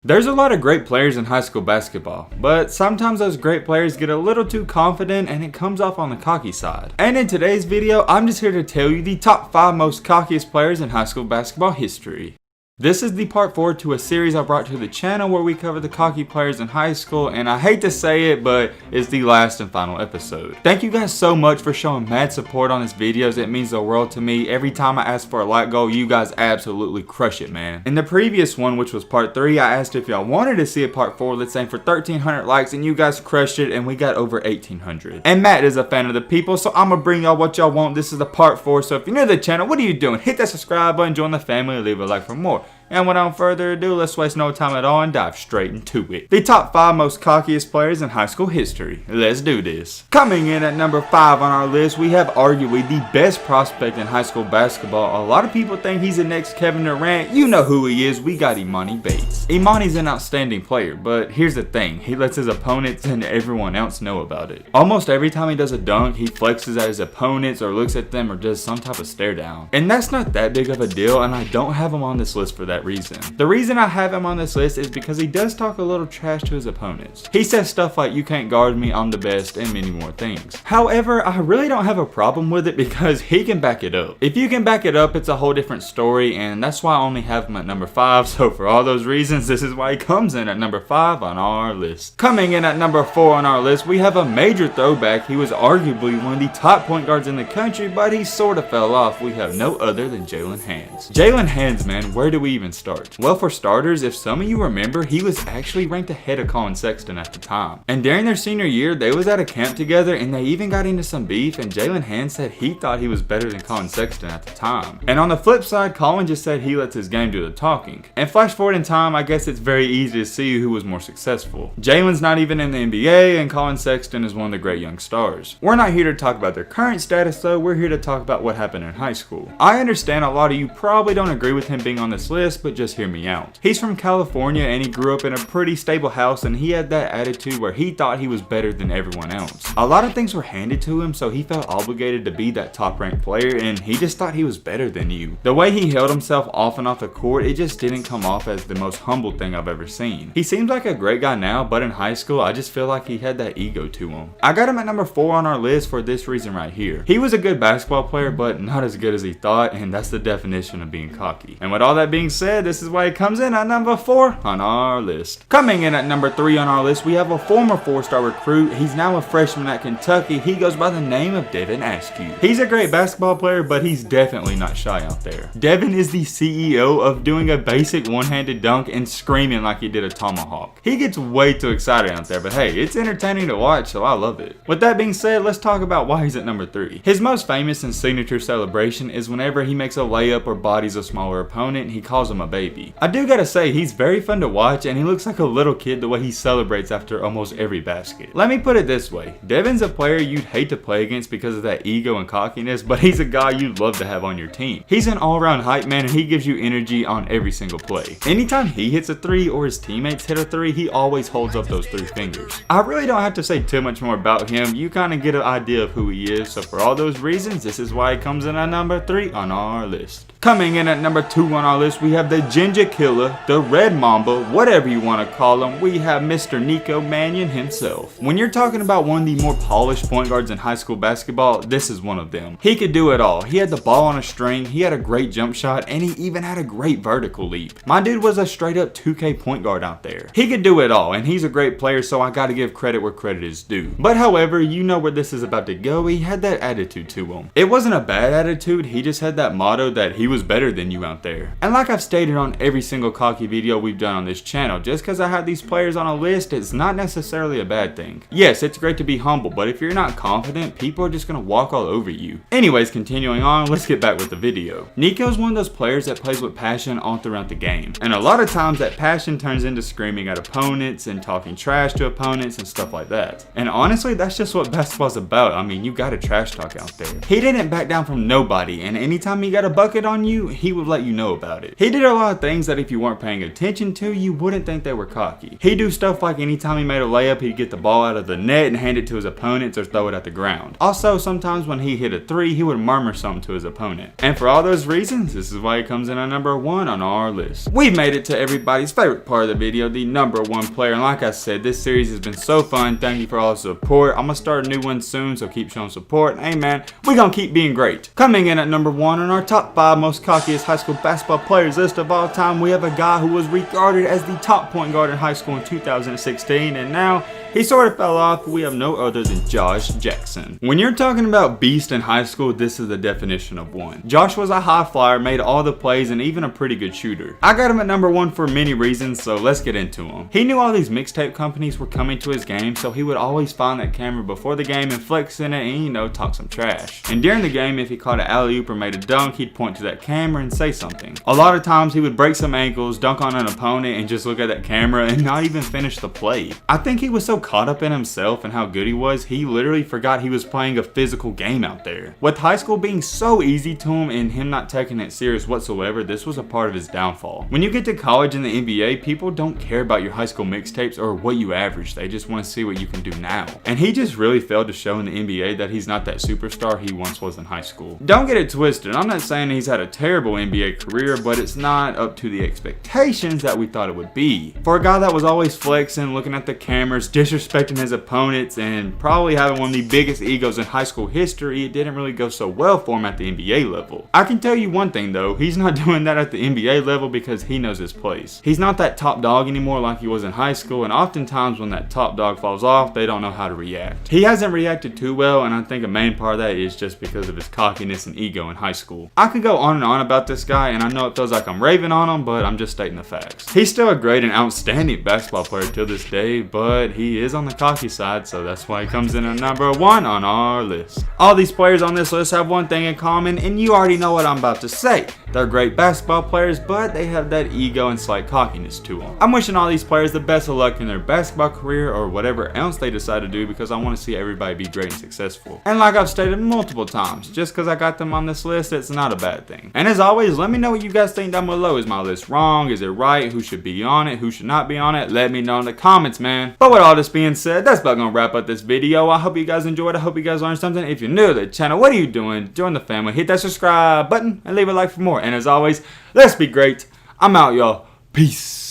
There's a lot of great players in high school basketball, but sometimes those great players get a little too confident and it comes off on the cocky side. And in today's video, I'm just here to tell you the top 5 most cockiest players in high school basketball history. This is the part 4 to a series I brought to the channel where we cover the cocky players in high school, and I hate to say it, but it's the last and final episode. Thank you guys so much for showing mad support on these videos. It means the world to me. Every time I ask for a like goal, you guys absolutely crush it, man. In the previous one, which was part 3, I asked if y'all wanted to see a part 4, let's aim for 1,300 likes, and you guys crushed it, and we got over 1,800. And Matt is a fan of the people, so I'm gonna bring y'all what y'all want. This is the part 4, so if you're new to the channel, what are you doing? Hit that subscribe button, join the family, and leave a like for more. And without further ado, let's waste no time at all and dive straight into it. The top 5 most cockiest players in high school history. Let's do this. Coming in at number 5 on our list, we have arguably the best prospect in high school basketball. A lot of people think he's the next Kevin Durant. You know who he is. We got Imani Bates. Imani's an outstanding player, but here's the thing. He lets his opponents and everyone else know about it. Almost every time he does a dunk, he flexes at his opponents or looks at them or does some type of stare down. And that's not that big of a deal, and I don't have him on this list for that reason. The reason I have him on this list is because he does talk a little trash to his opponents. He says stuff like, "You can't guard me, I'm the best," and many more things. However, I really don't have a problem with it because he can back it up. If you can back it up, it's a whole different story, and that's why I only have him at number 5. So for all those reasons, this is why he comes in at number 5 on our list. Coming in at number 4 on our list, we have a major throwback. He was arguably one of the top point guards in the country, but he sort of fell off. We have no other than Jalen Hands. Jalen Hands, man, where do we even start? Well, for starters, if some of you remember, he was actually ranked ahead of Colin Sexton at the time. And during their senior year, they was at a camp together and they even got into some beef, and Jalen Hands said he thought he was better than Colin Sexton at the time. And on the flip side, Colin just said he lets his game do the talking. And flash forward in time, I guess it's very easy to see who was more successful. Jalen's not even in the NBA, and Colin Sexton is one of the great young stars. We're not here to talk about their current status though, we're here to talk about what happened in high school. I understand a lot of you probably don't agree with him being on this list, but just hear me out. He's from California and he grew up in a pretty stable house, and he had that attitude where he thought he was better than everyone else. A lot of things were handed to him, so he felt obligated to be that top ranked player, and he just thought he was better than you. The way he held himself off and off the court, it just didn't come off as the most humble thing I've ever seen. He seems like a great guy now, but in high school, I just feel like he had that ego to him. I got him at number 4 on our list for this reason right here. He was a good basketball player, but not as good as he thought, and that's the definition of being cocky. And with all that being said, this is why he comes in at number 4 on our list. Coming in at number 3 on our list, we have a former 4-star recruit. He's now a freshman at Kentucky. He goes by the name of Devin Askew. He's a great basketball player, but he's definitely not shy out there. Devin is the CEO of doing a basic one-handed dunk and screaming like he did a tomahawk. He gets way too excited out there, but hey, it's entertaining to watch, so I love it. With that being said, let's talk about why he's at number 3. His most famous and signature celebration is whenever he makes a layup or bodies a smaller opponent, he calls him a baby. I do gotta say, he's very fun to watch, and he looks like a little kid the way he celebrates after almost every basket. Let me put it this way, Devin's a player you'd hate to play against because of that ego and cockiness, but he's a guy you'd love to have on your team. He's an all-around hype man, and he gives you energy on every single play. Anytime he hits a 3 or his teammates hit a 3, he always holds up those 3 fingers. I really don't have to say too much more about him. You kind of get an idea of who he is, so for all those reasons, this is why he comes in at number 3 on our list. Coming in at number 2 on our list, we have the Ginger Killer, the Red Mamba, whatever you want to call him. We have Mr. Nico Manion himself. When you're talking about one of the more polished point guards in high school basketball, this is one of them. He could do it all. He had the ball on a string, he had a great jump shot, and he even had a great vertical leap. My dude was a straight up 2K point guard out there. He could do it all, and he's a great player, so I gotta give credit where credit is due. But however, you know where this is about to go. He had that attitude to him. It wasn't a bad attitude, he just had that motto that he was better than you out there. And like I've stated on every single cocky video we've done on this channel, just because I have these players on a list, it's not necessarily a bad thing. Yes, it's great to be humble, but if you're not confident, people are just gonna walk all over you. Anyways, continuing on, let's get back with the video. Nico's one of those players that plays with passion all throughout the game. And a lot of times that passion turns into screaming at opponents and talking trash to opponents and stuff like that. And honestly, that's just what basketball's about. I mean, you gotta trash talk out there. He didn't back down from nobody, and anytime he got a bucket on on you, he would let you know about it. He did a lot of things that if you weren't paying attention to, you wouldn't think they were cocky. He'd do stuff like anytime he made a layup, he'd get the ball out of the net and hand it to his opponents or throw it at the ground. Also, sometimes when he hit a three, he would murmur something to his opponent. And for all those reasons, this is why he comes in at number 1 on our list. We've made it to everybody's favorite part of the video, the number 1 player. And like I said, this series has been so fun. Thank you for all the support. I'm gonna start a new one soon, so keep showing support. Hey man, we gonna keep being great. Coming in at number 1 on our top 5 most cockiest high school basketball players list of all time, we have a guy who was regarded as the top point guard in high school in 2016, and now he sort of fell off. We have no other than Josh Jackson. When you're talking about beast in high school, this is the definition of one. Josh was a high flyer, made all the plays, and even a pretty good shooter. I got him at number 1 for many reasons, so let's get into him. He knew all these mixtape companies were coming to his game, so he would always find that camera before the game and flex in it and, you know, talk some trash. And during the game, if he caught an alley-oop or made a dunk, he'd point to that camera and say something. A lot of times he would break some ankles, dunk on an opponent, and just look at that camera and not even finish the play. I think he was so caught up in himself and how good he was, he literally forgot he was playing a physical game out there. With high school being so easy to him and him not taking it serious whatsoever, this was a part of his downfall. When you get to college and the NBA, people don't care about your high school mixtapes or what you average. They just want to see what you can do now. And he just really failed to show in the NBA that he's not that superstar he once was in high school. Don't get it twisted. I'm not saying he's had a terrible NBA career, but it's not up to the expectations that we thought it would be. For a guy that was always flexing, looking at the cameras, disrespecting his opponents, and probably having one of the biggest egos in high school history, it didn't really go so well for him at the NBA level. I can tell you one thing though, he's not doing that at the NBA level because he knows his place. He's not that top dog anymore like he was in high school, and oftentimes when that top dog falls off, they don't know how to react. He hasn't reacted too well, and I think a main part of that is just because of his cockiness and ego in high school. I could go on and on about this guy, and I know it feels like I'm raving on him, but I'm just stating the facts. He's still a great and outstanding basketball player till this day, but he is on the cocky side, so that's why he comes in at number 1 on our list. All these players on this list have one thing in common, and you already know what I'm about to say. They're great basketball players, but they have that ego and slight cockiness to them. I'm wishing all these players the best of luck in their basketball career or whatever else they decide to do, because I want to see everybody be great and successful. And like I've stated multiple times, just because I got them on this list, it's not a bad thing. And as always, let me know what you guys think down below. Is my list wrong? Is it right? Who should be on it? Who should not be on it? Let me know in the comments, man. But with all this being said, that's about gonna wrap up this video. I hope you guys enjoyed. I hope you guys learned something. If you're new to the channel, what are you doing? Join the family. Hit that subscribe button and leave a like for more. And as always, let's be great. I'm out, y'all. Peace.